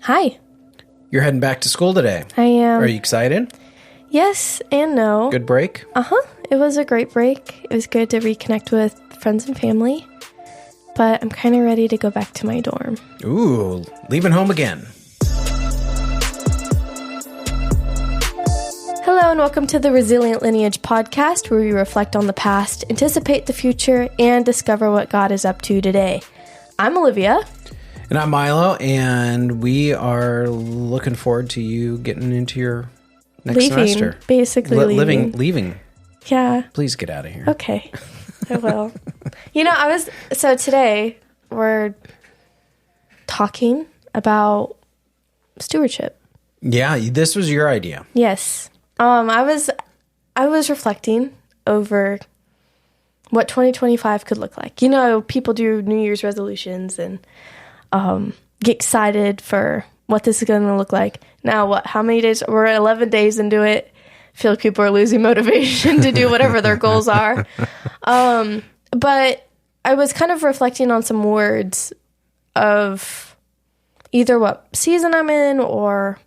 Hi. You're heading back to school today. I am. Are you excited? Yes and no. Good break? It was a great break. It was good to reconnect with friends and family. But I'm kind of ready to go back to my dorm. Ooh, leaving home again. Hello and welcome to the Resilient Lineage podcast, where we reflect on the past, anticipate the future, and discover what God is up to today. I'm Olivia. And I'm Milo, and we are looking forward to you getting into your next semester. Basically Leaving. Yeah. Please get out of here. Okay. I will. So today we're talking about stewardship. Yeah, this was your idea. Yes. I was reflecting over what 2025 could look like. You know, people do New Year's resolutions and get excited for what this is going to look like. Now, how many days? We're 11 days into it. I feel like people are losing motivation to do whatever their goals are. But I was kind of reflecting on some words of either what season I'm in or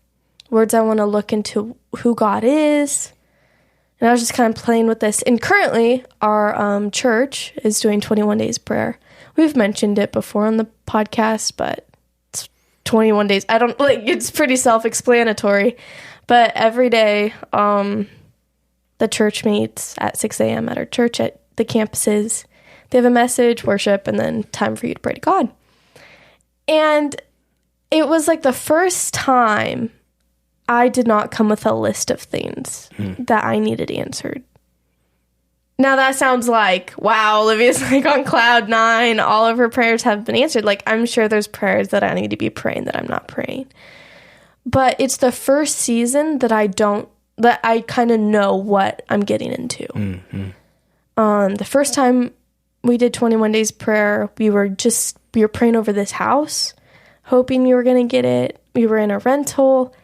words I want to look into who God is. And I was just kind of playing with this. And currently, our church is doing 21 days prayer. We've mentioned it before on the podcast, but it's 21 days. It's pretty self-explanatory. But every day, the church meets at 6 a.m. at our church at the campuses. They have a message, worship, and then time for you to pray to God. And it was like the first time I did not come with a list of things that I needed answered. Now that sounds like, wow, Olivia's like on cloud 9. All of her prayers have been answered. Like, I'm sure there's prayers that I need to be praying that I'm not praying. But it's the first season that I kind of know what I'm getting into. Mm-hmm. The first time we did 21 days prayer, we were praying over this house, hoping you were going to get it. We were in a rental.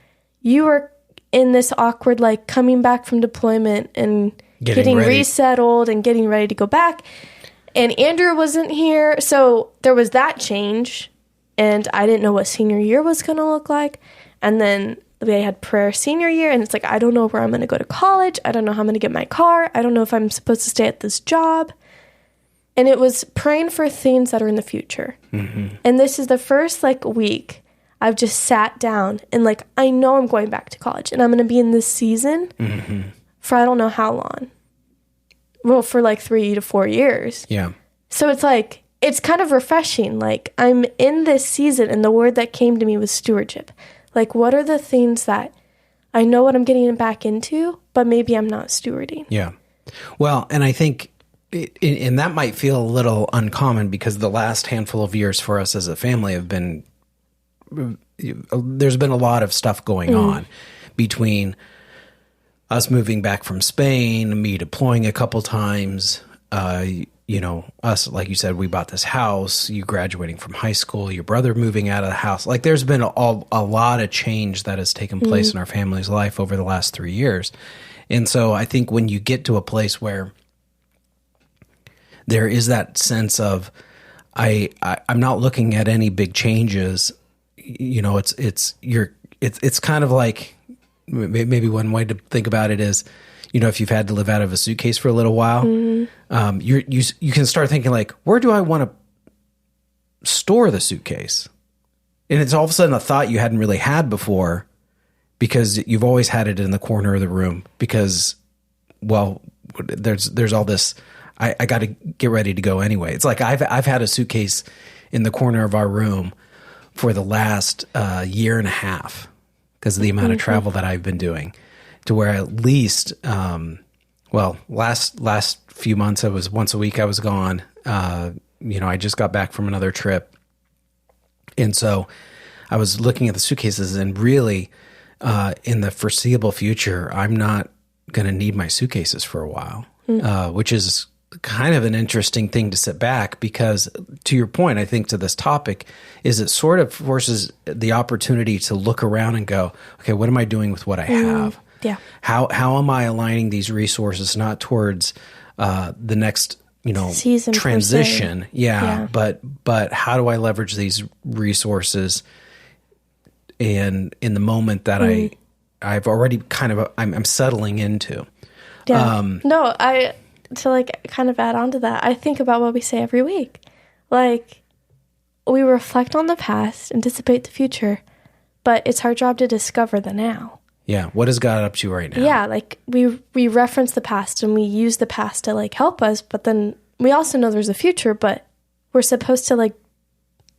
You were in this awkward, like, coming back from deployment and getting resettled and getting ready to go back. And Andrew wasn't here. So there was that change. And I didn't know what senior year was going to look like. And then we had prayer senior year. And it's like, I don't know where I'm going to go to college. I don't know how I'm going to get my car. I don't know if I'm supposed to stay at this job. And it was praying for things that are in the future. Mm-hmm. And this is the first, week I've just sat down and, I know I'm going back to college. And I'm going to be in this season for I don't know how long. Well, for 3 to 4 years. Yeah. So it's kind of refreshing. I'm in this season, and the word that came to me was stewardship. What are the things that I know what I'm getting back into, but maybe I'm not stewarding? Yeah. Well, and I think, and that might feel a little uncommon because the last handful of years for us as a family have been, there's been a lot of stuff going on between us moving back from Spain, me deploying a couple times, us, like you said, we bought this house, you graduating from high school, your brother moving out of the house. There's been a lot of change that has taken place in our family's life over the last 3 years. And so I think when you get to a place where there is that sense of, I'm not looking at any big changes, it's kind of like, maybe one way to think about it is, if you've had to live out of a suitcase for a little while, you can start thinking where do I want to store the suitcase? And it's all of a sudden a thought you hadn't really had before because you've always had it in the corner of the room because, well, there's all this, I got to get ready to go anyway. It's like I've had a suitcase in the corner of our room for the last year and a half because of the amount of travel that I've been doing, to where at least, last few months, I was once a week I was gone. I just got back from another trip. And so I was looking at the suitcases and really, in the foreseeable future, I'm not going to need my suitcases for a while, which is kind of an interesting thing to sit back because, to your point, I think to this topic is it sort of forces the opportunity to look around and go, okay, what am I doing with what I have? Yeah. How am I aligning these resources not towards the next season transition? Yeah. But how do I leverage these resources in the moment that I've already I'm settling into. Yeah. To like kind of add on to that, I think about what we say every week. Like, we reflect on the past, anticipate the future, but it's our job to discover the now. Yeah. What is God up to right now? Yeah. Like, we reference the past and we use the past to like help us, but then we also know there's a future, but we're supposed to like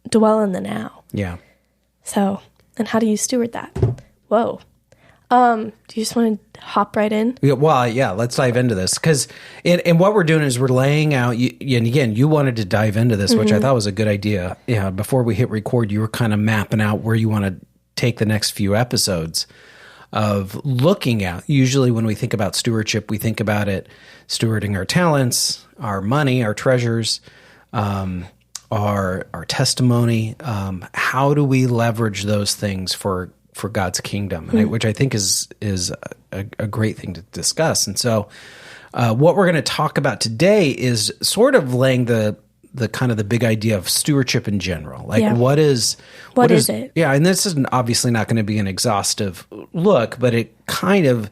dwell in the now. Yeah. So, and how do you steward that? Whoa. Do you just want to hop right in? Yeah, well, yeah, let's dive into this. Because and what we're doing is we're laying out, and again, you wanted to dive into this, which I thought was a good idea. Yeah, before we hit record, you were kind of mapping out where you want to take the next few episodes of looking at. Usually when we think about stewardship, we think about it stewarding our talents, our money, our treasures, our testimony. How do we leverage those things for God's kingdom, and which I think is a great thing to discuss. And so what we're going to talk about today is sort of laying the kind of the big idea of stewardship in general. Like, what is it? Yeah, and this is obviously not going to be an exhaustive look, but it kind of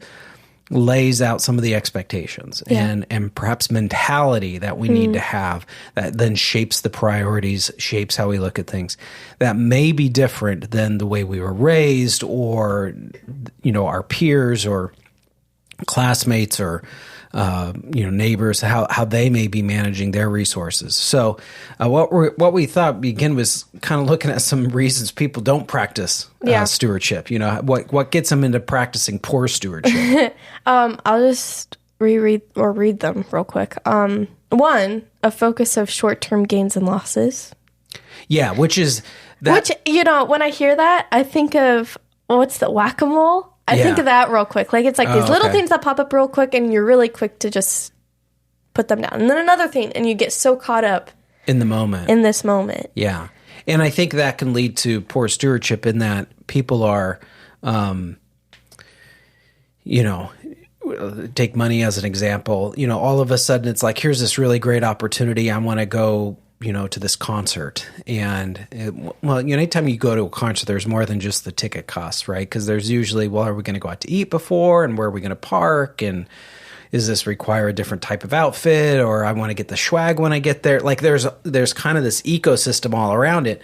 lays out some of the expectations and perhaps mentality that we need to have that then shapes the priorities, shapes how we look at things that may be different than the way we were raised, or, our peers or classmates or, neighbors, how they may be managing their resources. So what we thought begin was kind of looking at some reasons people don't practice stewardship. What gets them into practicing poor stewardship. I'll just read them real quick. One, a focus of short-term gains and losses. Yeah, which is that. Which, when I hear that, I think of, what's the whack-a-mole? I think of that real quick. Like, it's like these little things that pop up real quick, and you're really quick to just put them down. And then another thing, and you get so caught up in the moment. In this moment. Yeah. And I think that can lead to poor stewardship in that people are, take money as an example. All of a sudden it's like, here's this really great opportunity. I want to go, to this concert. And anytime you go to a concert, there's more than just the ticket costs, right? Because there's usually, are we going to go out to eat before? And where are we going to park? And does this require a different type of outfit? Or I want to get the swag when I get there. Like, there's kind of this ecosystem all around it.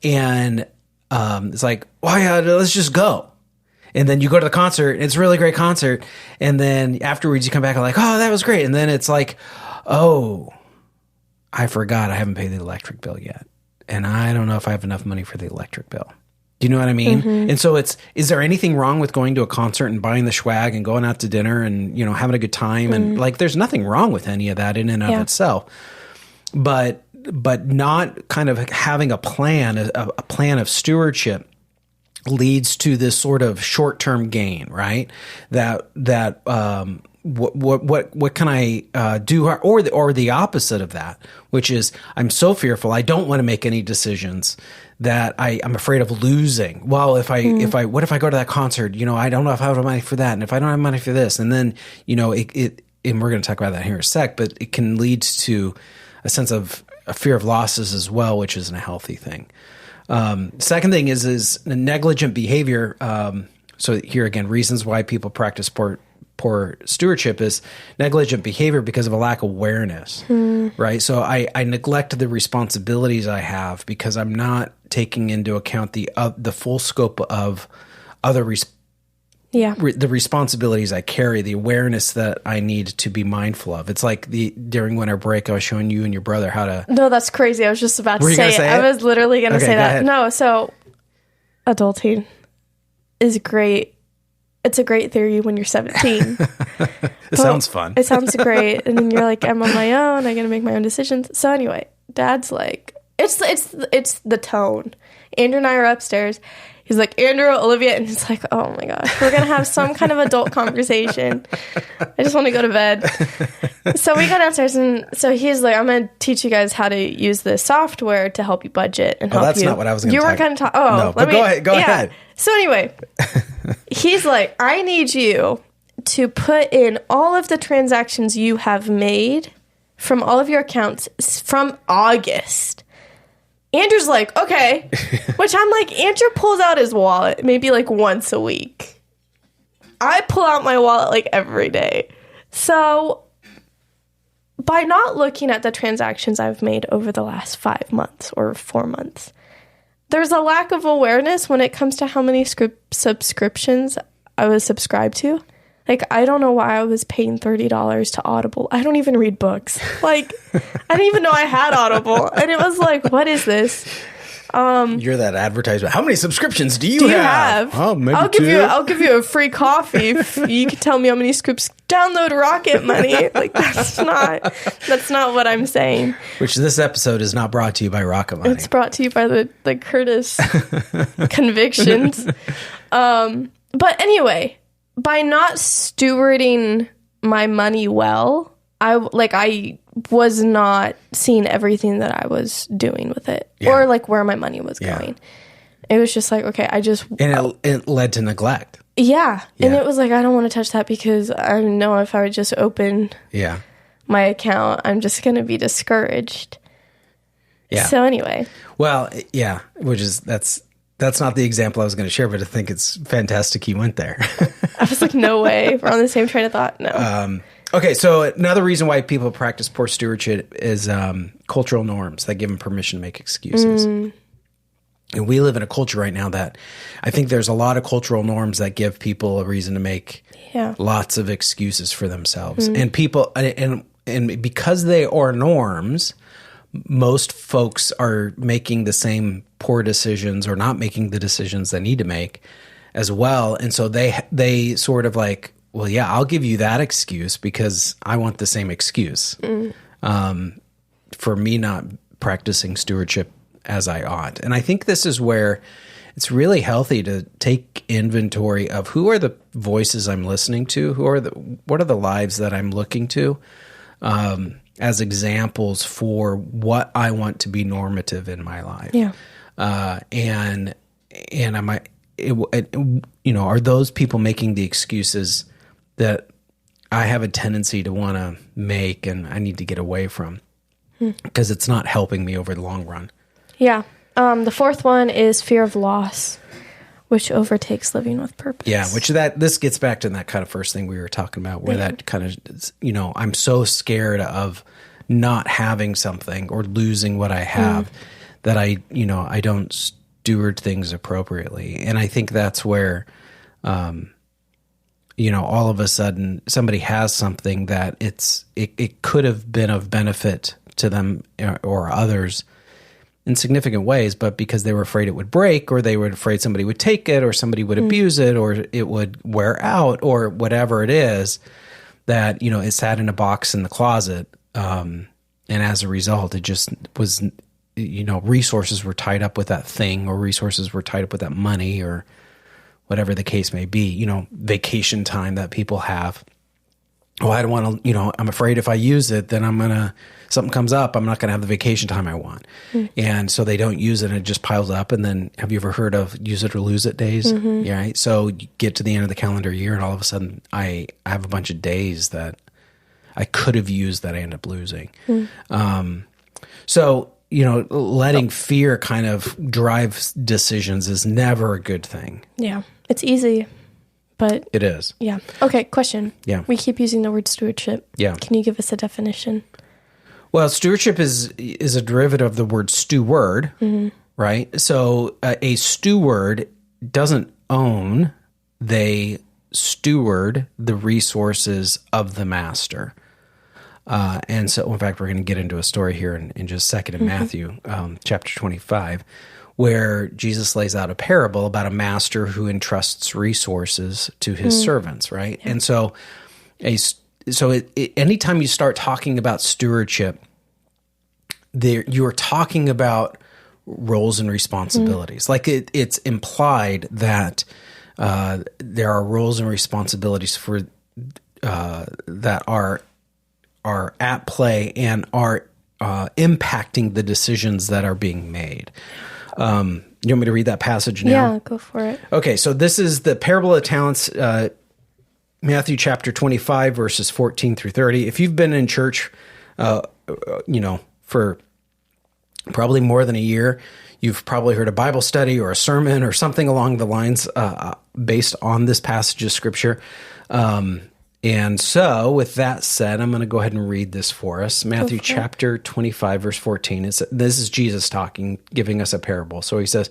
And it's like, let's just go. And then you go to the concert, and it's a really great concert. And then afterwards you come back and like, oh, that was great. And then it's like, oh, I forgot I haven't paid the electric bill yet. And I don't know if I have enough money for the electric bill. Do you know what I mean? Mm-hmm. And so is there anything wrong with going to a concert and buying the swag and going out to dinner and, having a good time? And like, there's nothing wrong with any of that in and of itself. But not kind of having a plan of stewardship leads to this sort of short-term gain, right? What can I do, or the opposite of that, which is I'm so fearful I don't want to make any decisions that I'm afraid of losing. Well, what if I go to that concert? I don't know if I have money for that, and if I don't have money for this, and then and we're going to talk about that here in a sec, but it can lead to a sense of a fear of losses as well, which isn't a healthy thing. Second thing is negligent behavior. So here again, reasons why people practice poor stewardship is negligent behavior because of a lack of awareness, right? So I neglect the responsibilities I have because I'm not taking into account the full scope of the responsibilities I carry, the awareness that I need to be mindful of. It's like during winter break, I was showing you and your brother how to. No, that's crazy. I was just about to say it. I was literally going to say that. No, so adulting is great. It's a great theory when you're 17. It sounds fun. It sounds great. And then you're like, I'm on my own. I got to make my own decisions. So anyway, Dad's like, it's the tone. Andrew and I are upstairs. He's like, Andrew, Olivia. And it's like, oh my gosh, we're going to have some kind of adult conversation. I just want to go to bed. So we go downstairs, and so he's like, I'm going to teach you guys how to use this software to help you budget and help you. That's not what I was going to You weren't going to talk. Oh, no, but go ahead. So anyway, he's like, I need you to put in all of the transactions you have made from all of your accounts from August Andrew's like, okay. Which I'm like, Andrew pulls out his wallet maybe like once a week. I pull out my wallet like every day. So by not looking at the transactions I've made over the last 5 months or 4 months, there's a lack of awareness when it comes to how many subscriptions I was subscribed to. Like, I don't know why I was paying $30 to Audible. I don't even read books. Like, I didn't even know I had Audible. And it was like, what is this? You're that advertisement. How many subscriptions do you have? Oh, maybe I'll two. I'll give you a free coffee if you can tell me how many scoops. Download Rocket Money. Like, that's not what I'm saying. Which this episode is not brought to you by Rocket Money. It's brought to you by the Curtis convictions. But anyway, by not stewarding my money well, I was not seeing everything that I was doing with it, or like where my money was going. It was just like, okay, it led to neglect. Yeah. And it was like, I don't want to touch that because I know if I would just open my account, I'm just going to be discouraged. Yeah. So anyway. Well, yeah, that's not the example I was going to share, but I think it's fantastic you went there. I was like, no way. We're on the same train of thought. No. Okay, so another reason why people practice poor stewardship is cultural norms that give them permission to make excuses. And we live in a culture right now that I think there's a lot of cultural norms that give people a reason to make lots of excuses for themselves. And people, and because they are norms, most folks are making the same poor decisions or not making the decisions they need to make as well. And so they sort of like, well, yeah, I'll give you that excuse because I want the same excuse for me not practicing stewardship as I ought. And I think this is where it's really healthy to take inventory of who are the voices I'm listening to, what are the lives that I'm looking to as examples for what I want to be normative in my life. Yeah. And are those people making the excuses that I have a tendency to want to make and I need to get away from because it's not helping me over the long run. Yeah. The fourth one is fear of loss, which overtakes living with purpose. Yeah, this gets back to that kind of first thing we were talking about where that kind of, I'm so scared of not having something or losing what I have that I don't steward things appropriately. And I think that's where, all of a sudden somebody has something that it could have been of benefit to them or others in significant ways, but because they were afraid it would break or they were afraid somebody would take it or somebody would abuse it or it would wear out or whatever it is that, it sat in a box in the closet. And as a result, it just was, resources were tied up with that thing or resources were tied up with that money or whatever the case may be, vacation time that people have. Oh, I don't want to, I'm afraid if I use it, then something comes up, I'm not going to have the vacation time I want. And so they don't use it and it just piles up. And then have you ever heard of use it or lose it days? Yeah, right. So you get to the end of the calendar year and all of a sudden I have a bunch of days that I could have used that I end up losing. So, letting fear kind of drive decisions is never a good thing. Yeah. It's easy. But it is. Yeah. Okay, question. Yeah. We keep using the word stewardship. Yeah. Can you give us a definition? Well, stewardship is a derivative of the word steward, right? So a steward doesn't own, they steward the resources of the master. And so, in fact, we're going to get into a story here in just a second in Matthew chapter 25. Where Jesus lays out a parable about a master who entrusts resources to his servants, right? Yeah. And so, anytime you start talking about stewardship, you are talking about roles and responsibilities. Like it's implied that there are roles and responsibilities for that are at play and are impacting the decisions that are being made. You want me to read that passage now? Yeah, go for it. Okay, so this is the parable of talents, Matthew chapter 25, verses 14 through 30. If you've been in church, for probably more than a year. You've probably heard a Bible study or a sermon or something along the lines based on this passage of Scripture. And so with that said, I'm going to go ahead and read this for us. Matthew chapter 25, verse 14. This is Jesus talking, giving us a parable. So he says,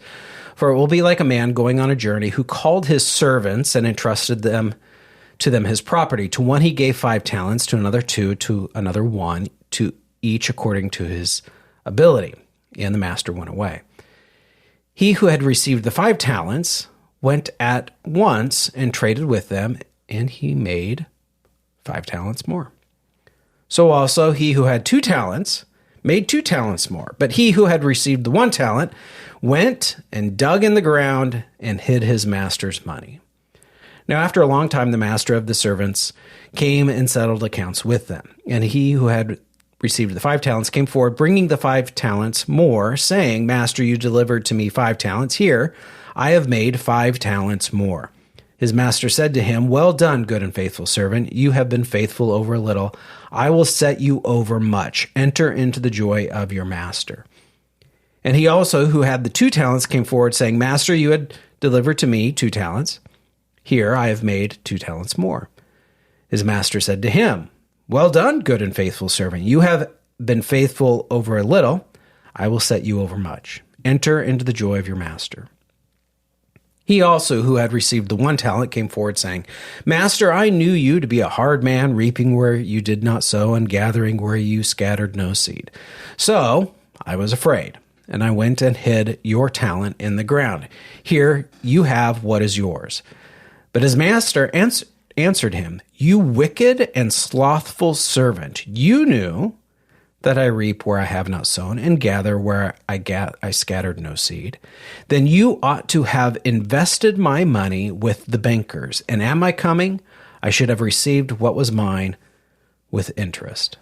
"For it will be like a man going on a journey who called his servants and entrusted to them his property. To one he gave 5 talents, to another 2, to another 1, to each according to his ability. And the master went away. He who had received the 5 talents went at once and traded with them, and he made 5 talents more. So also he who had 2 talents made 2 talents more. But he who had received the 1 talent went and dug in the ground and hid his master's money. Now after a long time the master of the servants came and settled accounts with them. And he who had received the 5 talents came forward, bringing the 5 talents more, saying, Master, you delivered to me 5 talents. Here, I have made 5 talents more. His master said to him, Well done, good and faithful servant. You have been faithful over a little. I will set you over much. Enter into the joy of your master. And he also, who had the 2 talents, came forward, saying, Master, you had delivered to me 2 talents. Here, I have made 2 talents more. His master said to him, Well done, good and faithful servant. You have been faithful over a little. I will set you over much. Enter into the joy of your master. He also, who had received the 1 talent, came forward, saying, Master, I knew you to be a hard man, reaping where you did not sow, and gathering where you scattered no seed. So I was afraid, and I went and hid your talent in the ground. Here you have what is yours. But his master answered him, You wicked and slothful servant, you knew that I reap where I have not sown, and gather where I scattered no seed. Then you ought to have invested my money with the bankers, and at my coming I should have received what was mine with interest.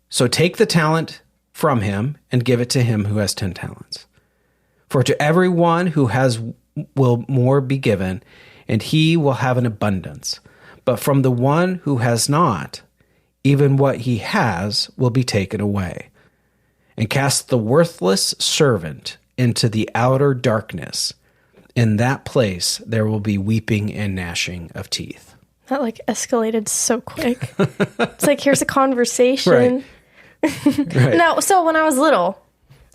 So take the talent from him and give it to him who has 10 talents. For to everyone who has will more be given, and he will have an abundance. But from the one who has not, even what he has will be taken away. And cast the worthless servant into the outer darkness. In that place there will be weeping and gnashing of teeth. That escalated so quick. It's here's a conversation. Right. No, so when I was little,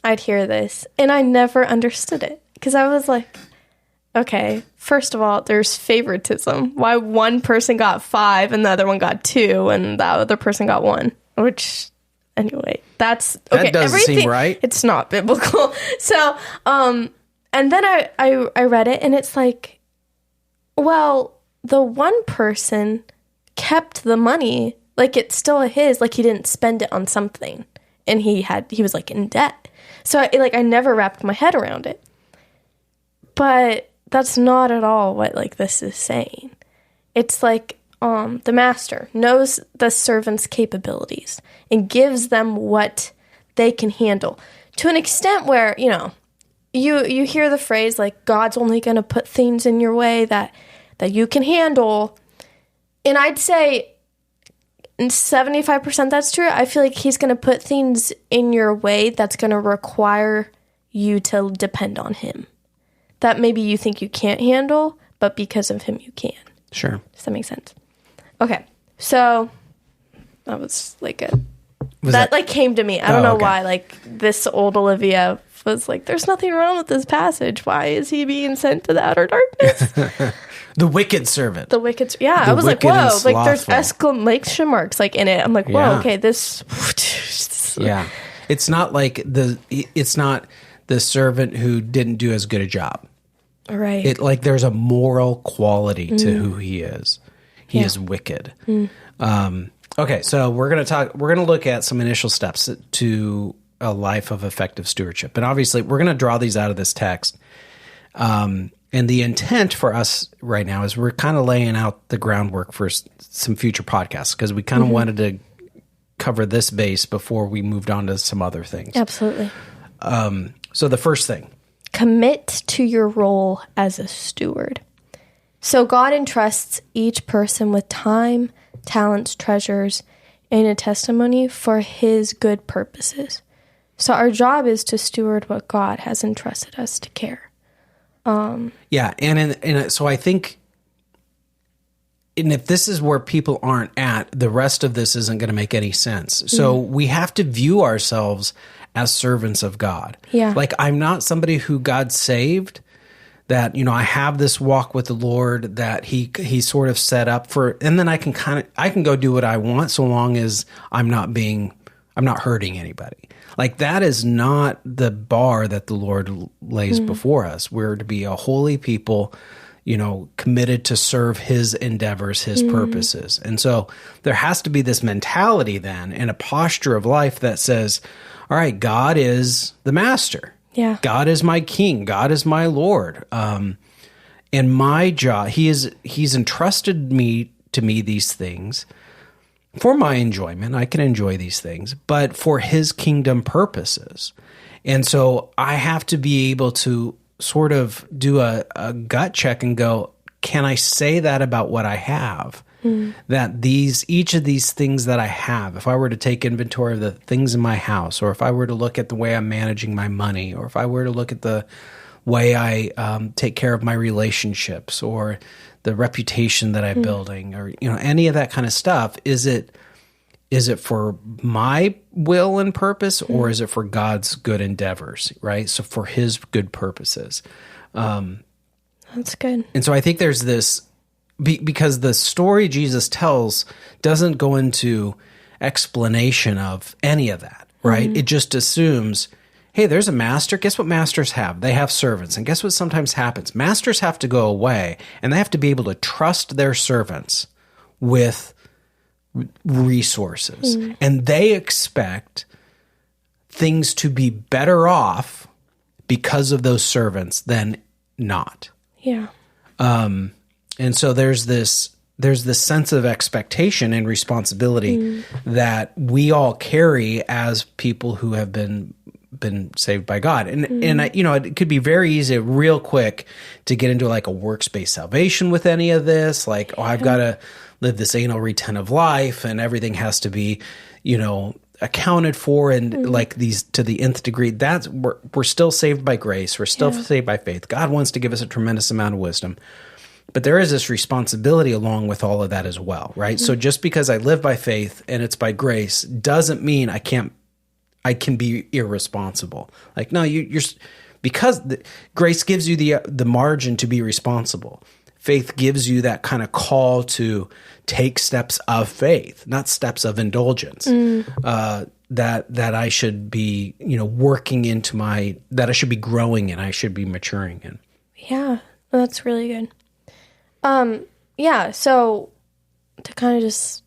I'd hear this, and I never understood it. Because I was like, okay, first of all, there's favoritism. Why one person got 5 and the other one got 2 and the other person got 1? Which, anyway, that's okay. That doesn't seem right. It's not biblical. So, and then I read it, and it's well, the one person kept the money, it's still his, he didn't spend it on something, and he was in debt. So I never wrapped my head around it. But that's not at all what this is saying. It's the master knows the servant's capabilities and gives them what they can handle to an extent where, you hear the phrase God's only going to put things in your way that you can handle. And I'd say 75% that's true. I feel he's going to put things in your way that's going to require you to depend on him. That maybe you think you can't handle, but because of him, you can. Sure. Does that make sense? Okay. So that was that came to me. I don't know why, this old Olivia was there's nothing wrong with this passage. Why is he being sent to the outer darkness? The wicked servant. The wicked. Yeah. I was whoa, there's exclamation marks in it. I'm whoa, okay, this. Yeah. It's not it's not the servant who didn't do as good a job. Right. There's a moral quality to who he is. He is wicked. Okay, so we're going to look at some initial steps to a life of effective stewardship. And obviously, we're going to draw these out of this text. And the intent for us right now is we're kind of laying out the groundwork for some future podcasts because we kind of wanted to cover this base before we moved on to some other things. Absolutely. So the first thing. Commit to your role as a steward. So God entrusts each person with time, talents, treasures, and a testimony for his good purposes. So our job is to steward what God has entrusted us to care. Yeah, so I think, and if this is where people aren't at, the rest of this isn't going to make any sense. So we have to view ourselves as servants of God. Yeah. Like, I'm not somebody who God saved, that, I have this walk with the Lord that he sort of set up for, and then I can go do what I want so long as I'm not hurting anybody. Like, that is not the bar that the Lord lays before us. We're to be a holy people, committed to serve his endeavors, his purposes. And so there has to be this mentality then and a posture of life that says, all right, God is the master. Yeah. God is my king. God is my Lord. And my job, he's entrusted to me these things for my enjoyment. I can enjoy these things, but for his kingdom purposes. And so I have to be able to sort of do a gut check and go, can I say that about what I have? That each of these things that I have, if I were to take inventory of the things in my house, or if I were to look at the way I'm managing my money, or if I were to look at the way I take care of my relationships, or the reputation that I'm building, or any of that kind of stuff, is it for my will and purpose, or is it for God's good endeavors, right? So for his good purposes. That's good. And so I think there's this, because the story Jesus tells doesn't go into explanation of any of that, right? It just assumes, hey, there's a master. Guess what masters have? They have servants. And guess what sometimes happens? Masters have to go away, and they have to be able to trust their servants with resources. And they expect things to be better off because of those servants than not. Yeah. And so there's this sense of expectation and responsibility that we all carry as people who have been saved by God. And it could be very easy, real quick, to get into like a works-based salvation with any of this. Like, I've got to live this anal retentive life, and everything has to be, accounted for, and like these to the nth degree. That's we're still saved by grace. We're still saved by faith. God wants to give us a tremendous amount of wisdom. But there is this responsibility along with all of that as well, right? So just because I live by faith and it's by grace doesn't mean I can be irresponsible. Like, no, you're because grace gives you the margin to be responsible. Faith gives you that kind of call to take steps of faith, not steps of indulgence. That I should be, working into that I should be growing in, I should be maturing in. Yeah, that's really good. So to kind of just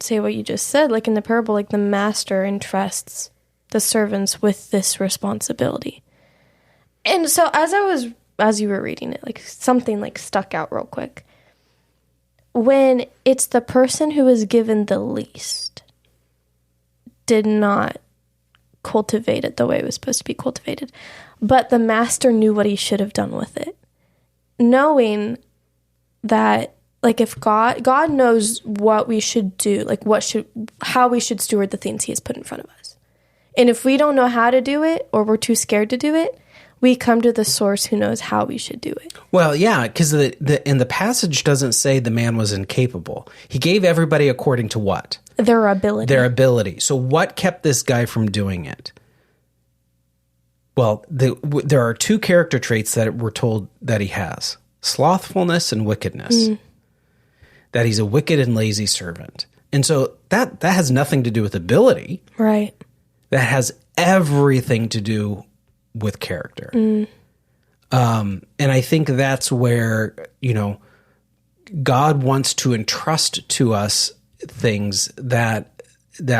say what you just said, like in the parable, like the master entrusts the servants with this responsibility. And so as you were reading it, like something like stuck out real quick. When it's the person who was given the least did not cultivate it the way it was supposed to be cultivated, but the master knew what he should have done with it, knowing that, like, if God knows what we should do, like how we should steward the things he has put in front of us. And if we don't know how to do it, or we're too scared to do it, we come to the source who knows how we should do it. Well, yeah, because the passage doesn't say the man was incapable. He gave everybody according to what? Their ability. Their ability. So what kept this guy from doing it? Well, there are two character traits that we're told that he has: slothfulness and wickedness. That he's a wicked and lazy servant. And so that has nothing to do with ability. Right. That has everything to do with character. And I think that's where, God wants to entrust to us things that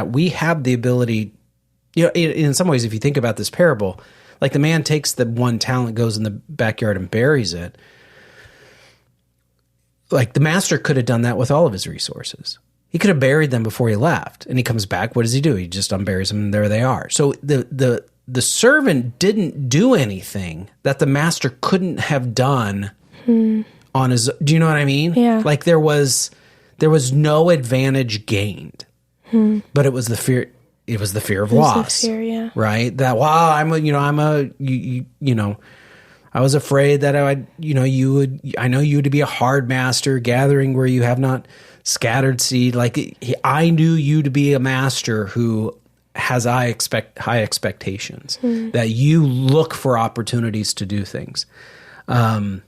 we have the ability, in some ways, if you think about this parable, like the man takes the one talent, goes in the backyard and buries it. Like the master could have done that with all of his resources. He could have buried them before he left, and he comes back. What does he do? He just unburies them, and there they are. So the servant didn't do anything that the master couldn't have done on his. Do you know what I mean? Yeah. Like there was no advantage gained, but it was the fear. it was the fear of It was loss, the fear, yeah. right? That, wow, I was afraid that I know you to be a hard master, gathering where you have not scattered seed. Like, I knew you to be a master who has high expectations, that you look for opportunities to do things, to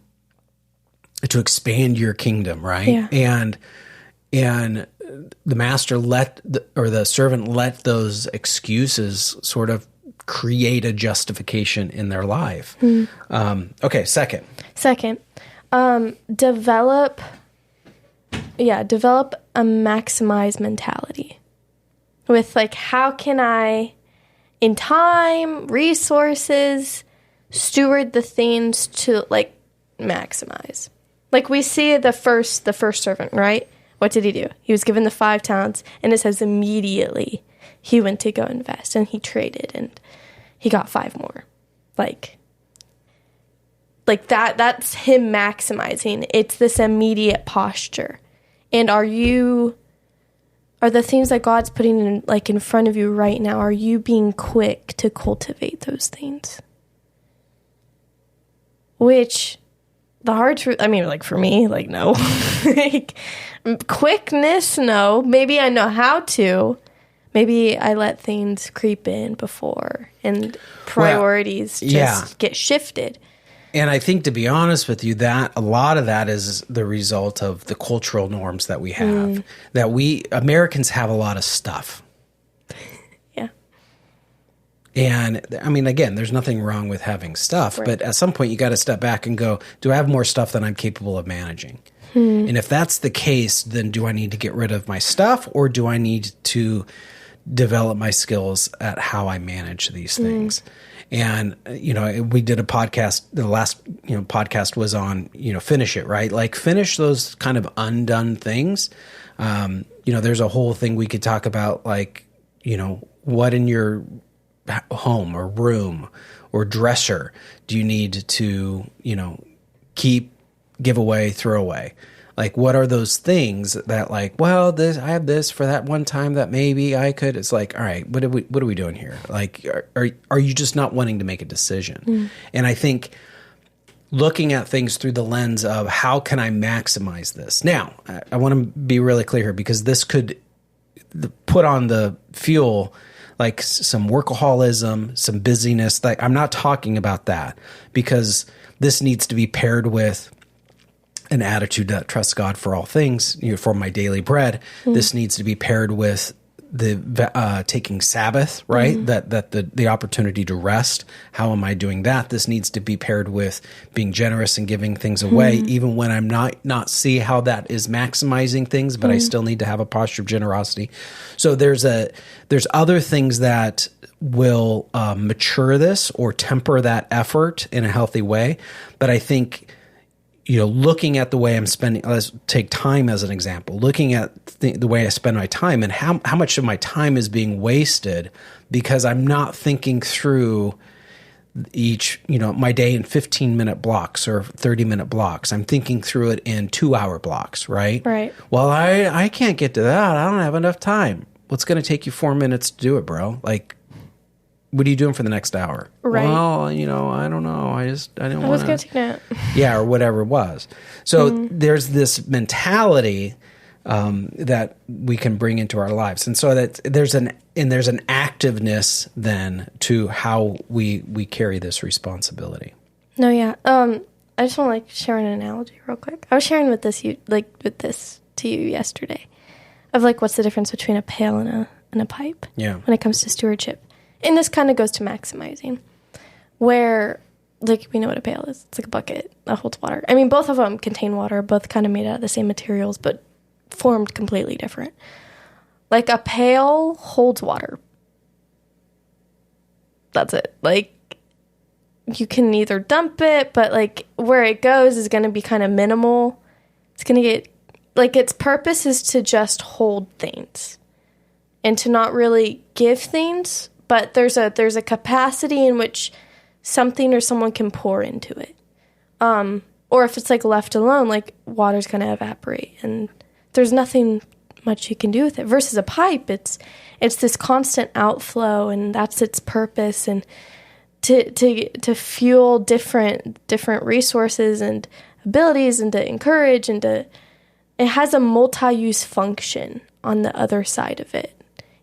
expand your kingdom, right? Yeah. And the master the servant let those excuses sort of create a justification in their life. Okay, second, develop a maximize mentality with, like, how can I, in time, resources, steward the things to, like, maximize. Like, we see the first servant, right? What did he do? He was given the 5 talents, and it says immediately he went to go invest, and he traded, and he got 5 more. Like that's him maximizing. It's this immediate posture. And are the things that God's putting in front of you right now, are you being quick to cultivate those things? Which, the hard truth, I mean, like, for me, like, no. Like, quickness, no. Maybe I know how to. Maybe I let things creep in before, and priorities get shifted. And I think, to be honest with you, that a lot of that is the result of the cultural norms that we have. That we Americans have a lot of stuff. Yeah. And I mean, again, there's nothing wrong with having stuff, Right. but at some point you got to step back and go, do I have more stuff than I'm capable of managing? And if that's the case, then do I need to get rid of my stuff, or do I need to develop my skills at how I manage these things? And, we did a podcast, the last, podcast was on, finish it, right? Like, finish those kind of undone things. There's a whole thing we could talk about, like, what in your home or room or dresser do you need to, keep, give away, throw away? Like, what are those things that, like, well, I have this for that one time that maybe I could. It's like, all right, what are we doing here? Like, are you just not wanting to make a decision? And I think looking at things through the lens of, how can I maximize this? Now, I want to be really clear here, because this could put on the fuel, like, some workaholism, some busyness. Like, I'm not talking about that, because this needs to be paired with an attitude that trusts God for all things, for my daily bread. This needs to be paired with the taking Sabbath, right? That the opportunity to rest. How am I doing that? This needs to be paired with being generous and giving things away, even when I'm not see how that is maximizing things, but I still need to have a posture of generosity. So there's other things that will mature this or temper that effort in a healthy way. But I think, looking at the way I'm spending, let's take time as an example, looking at the way I spend my time, and how much of my time is being wasted because I'm not thinking through each, my day in 15-minute blocks or 30-minute blocks. I'm thinking through it in 2-hour blocks, right? Right. Well, I can't get to that. I don't have enough time. What's going to take you 4 minutes to do it, bro? Like, what are you doing for the next hour? Right. Well, I don't know. I was going to take a nap. Yeah, or whatever it was. So there's this mentality that we can bring into our lives, and so that there's an activeness then to how we carry this responsibility. No, yeah. I just want to share an analogy real quick. I was sharing with this to you yesterday, of, like, what's the difference between a pail and a pipe? Yeah. When it comes to stewardship. And this kind of goes to maximizing, where, like, we know what a pail is. It's like a bucket that holds water. I mean, both of them contain water, both kind of made out of the same materials, but formed completely different. Like, a pail holds water. That's it. Like, you can either dump it, but, like, where it goes is going to be kind of minimal. It's going to get, like, its purpose is to just hold things and to not really give things. But there's a capacity in which something or someone can pour into it. Or if it's, like, left alone, like, water's going to evaporate. And there's nothing much you can do with it. Versus a pipe, it's this constant outflow, and that's its purpose, and to fuel different resources and abilities, and to encourage, and it has a multi-use function on the other side of it.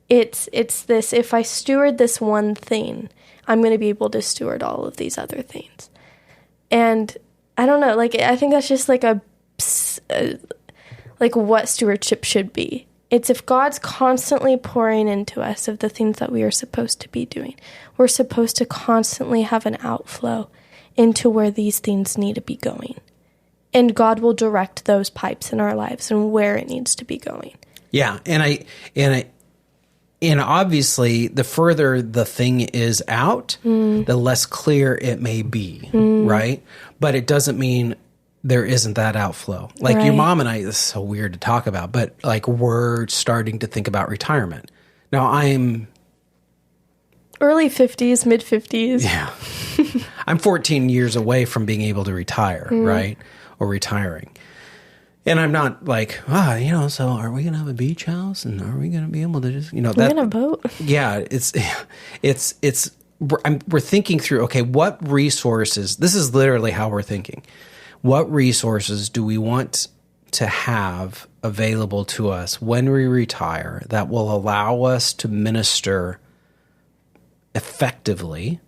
It's this, if I steward this one thing, I'm going to be able to steward all of these other things. And I don't know, like, I think that's just like like what stewardship should be. It's if God's constantly pouring into us of the things that we are supposed to be doing, we're supposed to constantly have an outflow into where these things need to be going. And God will direct those pipes in our lives and where it needs to be going. Yeah, and obviously, the further the thing is out, the less clear it may be, right? But it doesn't mean there isn't that outflow. Like your mom and I, this is so weird to talk about, but like we're starting to think about retirement. Now I'm early 50s, mid 50s. Yeah. I'm 14 years away from being able to retire, right? Or retiring. And I'm not like, so are we going to have a beach house? And are we going to be able to just, we're going to boat? Yeah. We're thinking through, okay, what resources, this is literally how we're thinking. What resources do we want to have available to us when we retire that will allow us to minister effectively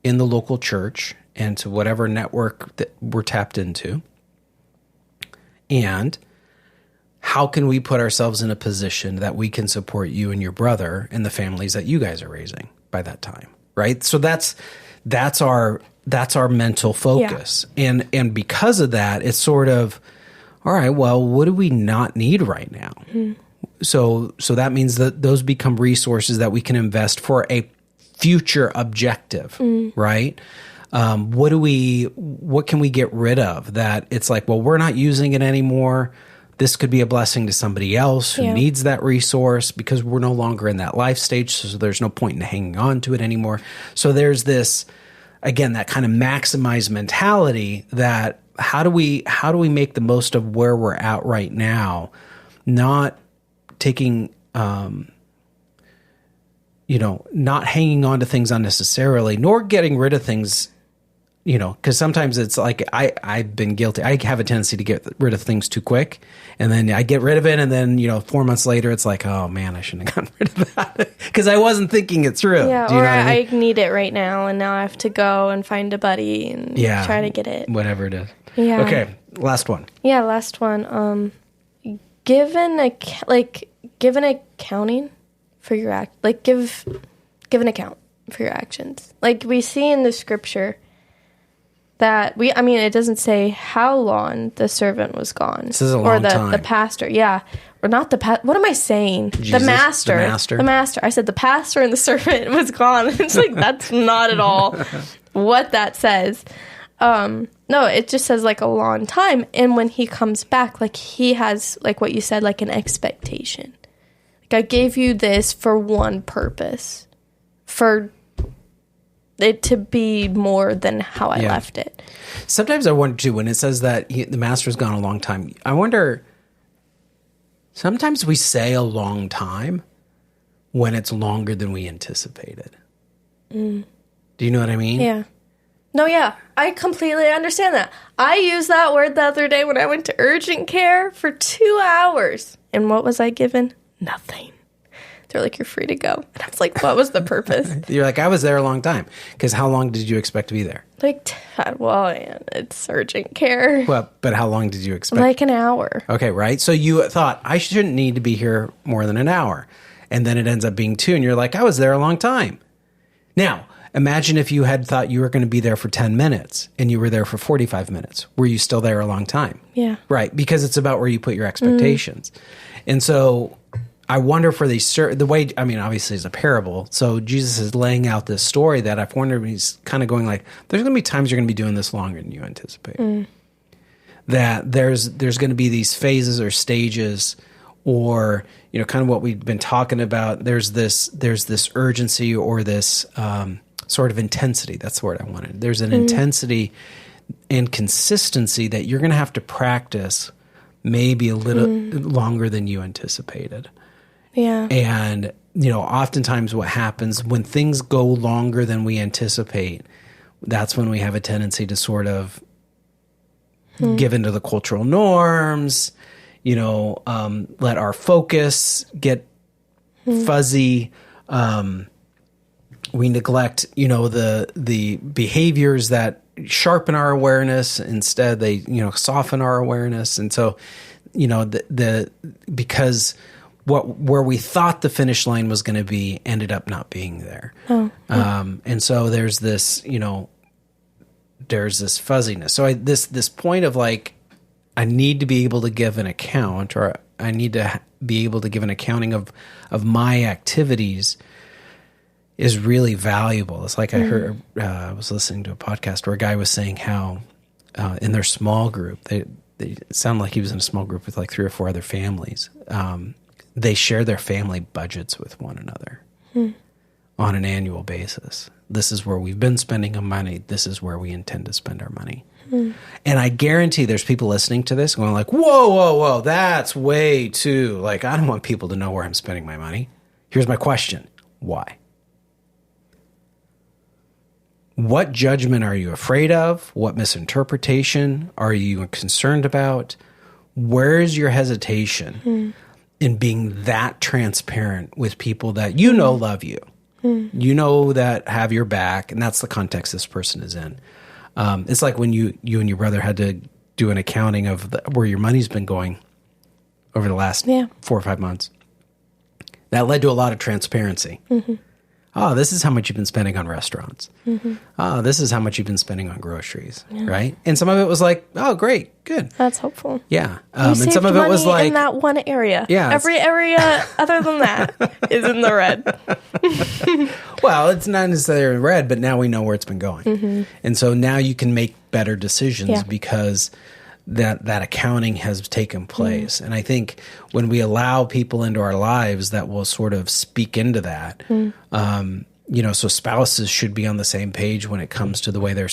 in the local church and to whatever network that we're tapped into? And how can we put ourselves in a position that we can support you and your brother and the families that you guys are raising by that time, right? So that's our mental focus. Yeah. And because of that, it's sort of, all right, well, what do we not need right now? So that means that those become resources that we can invest for a future objective, right? What can we get rid of that it's like, well, we're not using it anymore. This could be a blessing to somebody else who needs that resource because we're no longer in that life stage. So there's no point in hanging on to it anymore. So there's this, again, that kind of maximized mentality that how do we make the most of where we're at right now, not taking, not hanging on to things unnecessarily, nor getting rid of things, because sometimes it's like I've been guilty. I have a tendency to get rid of things too quick, and then I get rid of it, and then 4 months later, it's like, oh man, I shouldn't have gotten rid of that because I wasn't thinking it through. Yeah, or I need it right now, and now I have to go and find a buddy and try to get it. Whatever it is. Yeah. Okay, last one. Yeah, last one. Give an accounting for your give an account for your actions. Like we see in the scripture that it doesn't say how long the servant was gone. This is a long time. Or the pastor. Yeah. Or not what am I saying? Jesus, the master. The master. I said the pastor and the servant was gone. It's like, that's not at all what that says. No, it just says like a long time. And when he comes back, like he has, like what you said, like an expectation. Like I gave you this for one purpose, for it to be more than how I left it. Sometimes I wonder too, when it says that the master's gone a long time, I wonder, sometimes we say a long time when it's longer than we anticipated. Do you know what I mean? Yeah. No, yeah. I completely understand that. I used that word the other day when I went to urgent care for 2 hours. And what was I given? Nothing. They're like, you're free to go. And I was like, what was the purpose? You're like, I was there a long time. Because how long did you expect to be there? Like, it's urgent care. Well, but how long did you expect? Like an hour. Okay, right? So you thought, I shouldn't need to be here more than an hour. And then it ends up being 2. And you're like, I was there a long time. Now, imagine if you had thought you were going to be there for 10 minutes and you were there for 45 minutes. Were you still there a long time? Yeah. Right, because it's about where you put your expectations. And so I wonder for the way, obviously it's a parable. So Jesus is laying out this story that I've wondered, he's kind of going like, there's going to be times you're going to be doing this longer than you anticipate. That there's going to be these phases or stages or, kind of what we've been talking about. There's this urgency or this sort of intensity. That's the word I wanted. There's an intensity and consistency that you're going to have to practice maybe a little longer than you anticipated. Yeah. And, oftentimes what happens when things go longer than we anticipate, that's when we have a tendency to sort of give into the cultural norms, let our focus get fuzzy. We neglect, the behaviors that sharpen our awareness. Instead, they, soften our awareness. And so, because where we thought the finish line was going to be ended up not being there. Oh, yeah. And so there's this, there's this fuzziness. So this point of like, I need to be able to give an account, or I need to be able to give an accounting of my activities is really valuable. It's like I heard, I was listening to a podcast where a guy was saying how in their small group, they it sounded like he was in a small group with like 3 or 4 other families. They share their family budgets with one another on an annual basis. This is where we've been spending our money. This is where we intend to spend our money. And I guarantee there's people listening to this going like, whoa, that's way too, like, I don't want people to know where I'm spending my money. Here's my question. Why? What judgment are you afraid of? What misinterpretation are you concerned about? Where is your hesitation in being that transparent with people that love you? That have your back, and that's the context this person is in. It's like when you and your brother had to do an accounting of where your money's been going over the last 4 or 5 months. That led to a lot of transparency. Oh, this is how much you've been spending on restaurants. Oh, this is how much you've been spending on groceries, right? And some of it was like, oh, great, good. That's helpful. Yeah. And some of it was like... in that one area. Yeah. Every area other than that is in the red. Well, it's not necessarily red, but now we know where it's been going. And so now you can make better decisions because that accounting has taken place. And I think when we allow people into our lives that will sort of speak into that, so spouses should be on the same page when it comes to the way they're,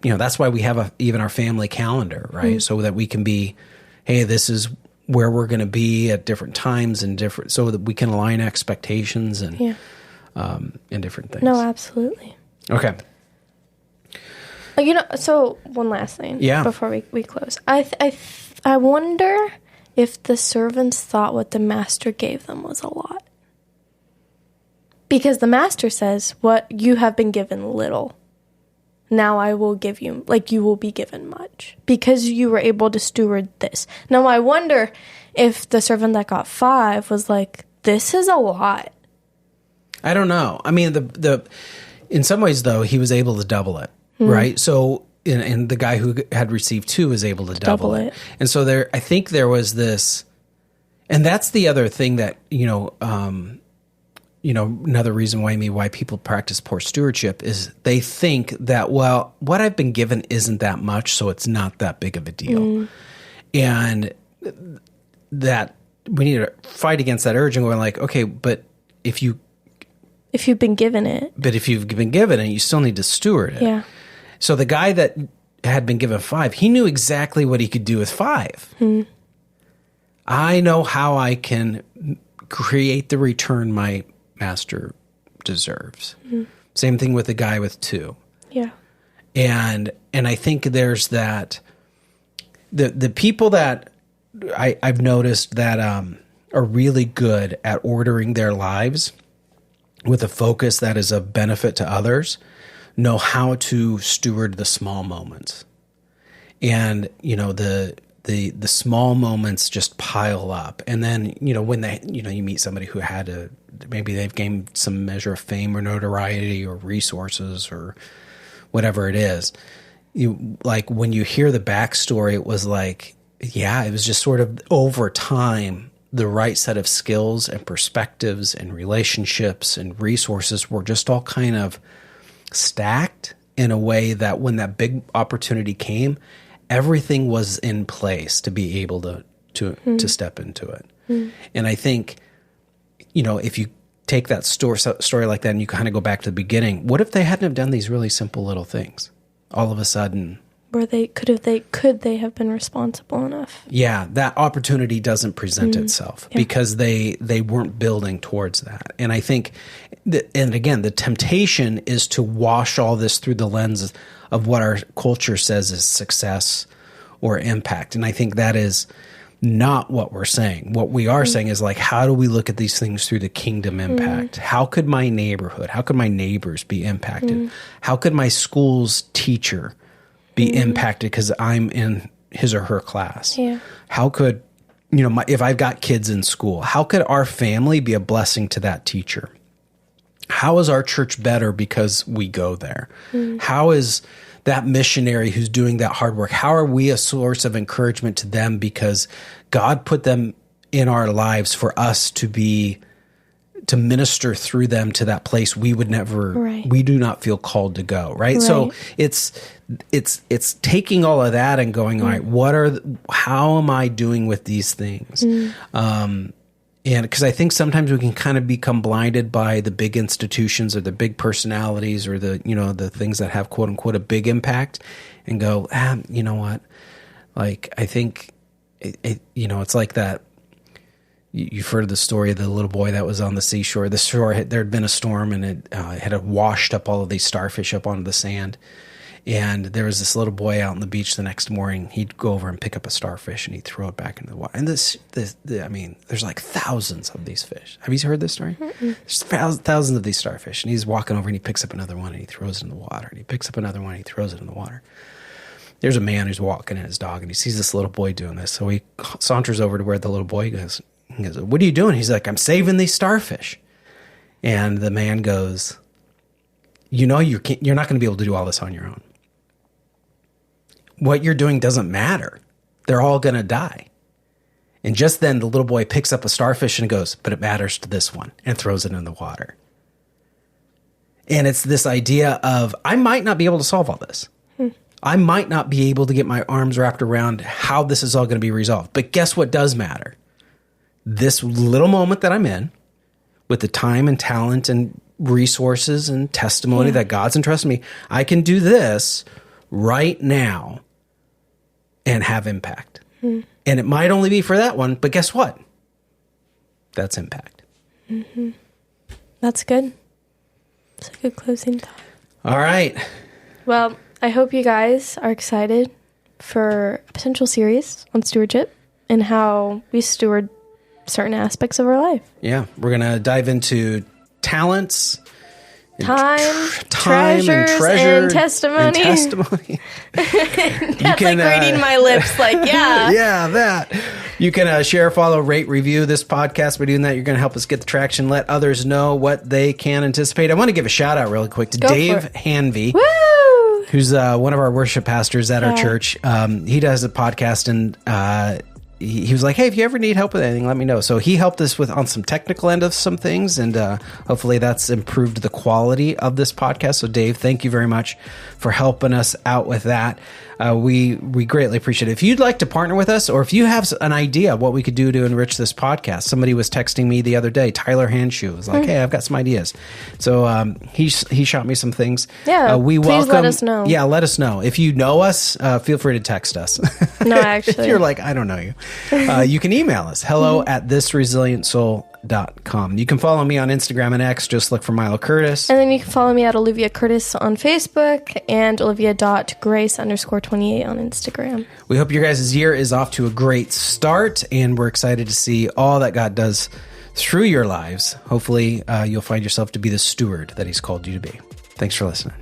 that's why we have even our family calendar, right? So that we can be, hey, this is where we're going to be at different times and so that we can align expectations and different things. No, absolutely. Okay. So one last thing before we close. I wonder if the servants thought what the master gave them was a lot. Because the master says, what you have been given little, now I will give you, like you will be given much. Because you were able to steward this. Now I wonder if the servant that got 5 was like, this is a lot. I don't know. I mean, the in some ways, though, he was able to double it. Right. So, and the guy who had received 2 was able to double it. And so I think there was this, and that's the other thing that, another reason why people practice poor stewardship is they think that, well, what I've been given isn't that much, so it's not that big of a deal. And that we need to fight against that urge and go like, okay, but if you've been given it, you still need to steward it. Yeah. So the guy that had been given 5, he knew exactly what he could do with 5. I know how I can create the return my master deserves. Same thing with the guy with 2. Yeah. And I think there's that, the people that I've noticed that are really good at ordering their lives with a focus that is of benefit to others, know how to steward the small moments. And, the small moments just pile up. And then, when you meet somebody who maybe they've gained some measure of fame or notoriety or resources or whatever it is, when you hear the backstory, it was like, it was just sort of over time, the right set of skills and perspectives and relationships and resources were just all kind of stacked in a way that when that big opportunity came, everything was in place to be able to step into it. And I think, if you take that story like that and you kind of go back to the beginning, what if they hadn't have done these really simple little things? All of a sudden, where could they have been responsible enough? Yeah, that opportunity doesn't present itself because they weren't building towards that. And I think, and again, the temptation is to wash all this through the lens of what our culture says is success or impact. And I think that is not what we're saying. What we are saying is like, how do we look at these things through the kingdom impact? How could my neighborhood, how could my neighbors be impacted? How could my school's teacher be impacted because I'm in his or her class? Yeah. How could, if I've got kids in school, how could our family be a blessing to that teacher? How is our church better because we go there? How is that missionary who's doing that hard work, how are we a source of encouragement to them because God put them in our lives for us to minister through them to that place we would never, we do not feel called to go. Right. So it's taking all of that and going, all right, how am I doing with these things? And because I think sometimes we can kind of become blinded by the big institutions or the big personalities or the things that have quote unquote a big impact and go, you know what? Like, I think, it's like that. You've heard the story of the little boy that was on the seashore. The shore, there had been a storm and it had washed up all of these starfish up onto the sand. And there was this little boy out on the beach the next morning. He'd go over and pick up a starfish and he'd throw it back into the water. And there's like thousands of these fish. Have you heard this story? There's thousands of these starfish. And he's walking over and he picks up another one and he throws it in the water. And he picks up another one and he throws it in the water. There's a man who's walking in his dog and he sees this little boy doing this. So he saunters over to where the little boy goes. He goes, "What are you doing?" He's like, "I'm saving these starfish." And the man goes, you're not going to be able to do all this on your own. What you're doing doesn't matter. They're all going to die. And just then the little boy picks up a starfish and goes, "But it matters to this one," and throws it in the water. And it's this idea of, I might not be able to solve all this. I might not be able to get my arms wrapped around how this is all going to be resolved. But guess what does matter? This little moment that I'm in, with the time and talent and resources and testimony that God's entrusted me, I can do this right now and have impact. And it might only be for that one, but guess what? That's impact. That's good. That's a good closing thought. All right. Well, I hope you guys are excited for a potential series on stewardship and how we steward certain aspects of our life. Yeah, we're going to dive into talents, time, treasure, and testimony. That's like reading my lips, like, yeah. Yeah, that. You can share, follow, rate, review this podcast. By doing that, you're going to help us get the traction, let others know what they can anticipate. I want to give a shout out really quick to Dave Hanvey. Woo! Who's one of our worship pastors at our church. He does a podcast, and he was like, "Hey, if you ever need help with anything, let me know." So he helped us on some technical end of some things, and hopefully that's improved the quality of this podcast. So Dave, thank you very much for helping us out with that. We greatly appreciate it. If you'd like to partner with us, or if you have an idea of what we could do to enrich this podcast, somebody was texting me the other day, Tyler Handshoe, was like, "Hey, I've got some ideas." So he shot me some things. Yeah, please let us know. Yeah, let us know. If you know us, feel free to text us. No, actually. If you're like, "I don't know you," you can email us, hello@thisresilientsoul.com. You can follow me on Instagram and X. Just look for Milo Curtis. And then you can follow me at Olivia Curtis on Facebook and Olivia.grace_28 on Instagram. We hope your guys' year is off to a great start, and we're excited to see all that God does through your lives. Hopefully, you'll find yourself to be the steward that He's called you to be. Thanks for listening.